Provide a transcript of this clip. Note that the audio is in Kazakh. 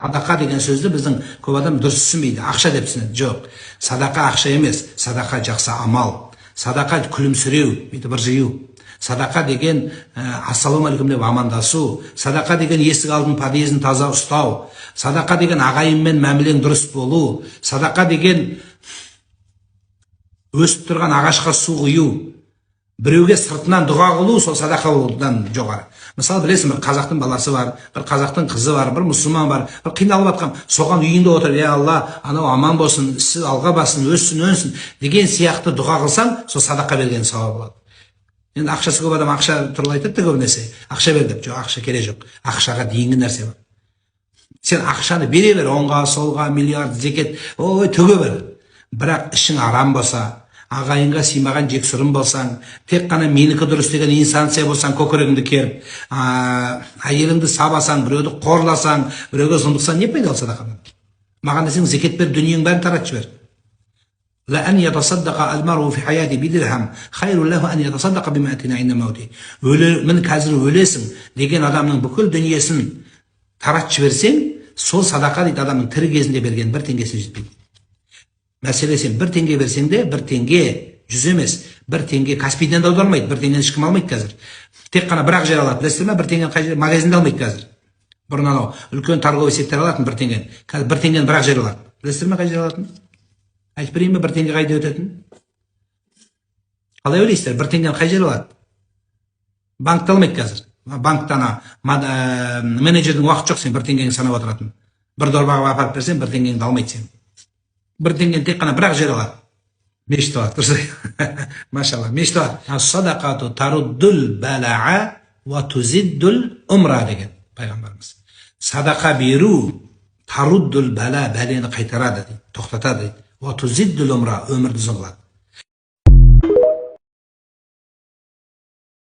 Садақа деген сөзді біздің көп адам дұрыс түсінбейді. Ақша деп түсінеді. Жоқ. Садақа ақша емес. Садақа жақсы амал. Садақа күлімсіреу, бүйтіп ыржию. Садақа деген ассалаумағалейкум деп амандасу. Садақа деген есік алдын подъезін таза ұстау. Садақа деген ағайынмен мәмілең дұрыс болу. Садақа деген өсіп тұрған ағашқа су құю. Біреуге сыртынан дұға қылу, сол садақа болудан жоғары. Мысалы, білесің, бір қазақтың баласы бар, бір қазақтың қызы бар, бір мұсылман бар, бір қиналып жатқан, соған үйіңде отырып, "Я Алла, анау аман болсын, ісі алға бассын, өссін, өнсін" деген сияқты дұға қылсаң, сол садақа берген сауап болады. Енді ақшасы көп адам ақша туралы айтады көбінесе. Ақша бер деп. Жоқ, ақша керек жоқ. Ақшаға дейінгі нәрсе бар. Сен ақшаны бере бер, оңға, солға, миллиард, зекет, ой, төге бер. Бірақ ішің арам болса, ағайынға сыймаған жексұрын болсаң, тек қана менікі дұрыс деген инстанция болсаң, көкірегіңді керіп, әйеліңді сабасаң, біреуді қорласаң, біреуге зұлымдықсаң, не пайда ол садақадан? Маған десең, зекет бер, дүниенің бәрін таратып жібер. لأن يتصدق المرء في حياته بدرهم خير له أن يتصدق بمئة عند موته. Мен қазір өлесің деген адамның бүкіл дүниесін таратып жіберсең, сол садақа дейді адамның тірі кезінде берген 1 теңгесіне жетпейді. Мәселе сен 1 теңге берсең де, 1 теңге 100 емес, 1 теңге Каспийден де аудармайды, 1 теңгені ешкім алмайды қазір. Тек қана бір-ақ жер алады, білесіздер ме? 1 теңгені қай жер магазинде алмайды қазір. Бұрын анау үлкен торговый сеттер алатын 1 теңгені. Қазір 1 теңгені бір-ақ жер алады. Білесіздер ме қай жер алатын? Айтып берейін бе, 1 теңге қайда өтетін? Қалай ойлайсыздар, 1 теңгені қай жер алады? Банкта алмайды қазір. Банктан менеджердің уақыт жоқ сен 1 теңгені санап отыратын. Бір дорбаға апарып берсең, 1 теңгені алмайды сен. 1 теңгені тек қана бір-ақ жер алады. Мешіт алады, дұрыс. Машалла, мешіт алады. Садақату таруддул балаа ва тузиддул умра деген пайғамбарымыз. Садақа беру таруддул бала, бәлені қайтарады дейді, тоқтатады дейді. Ва тузиддул умра, өмірді ұзын қылады.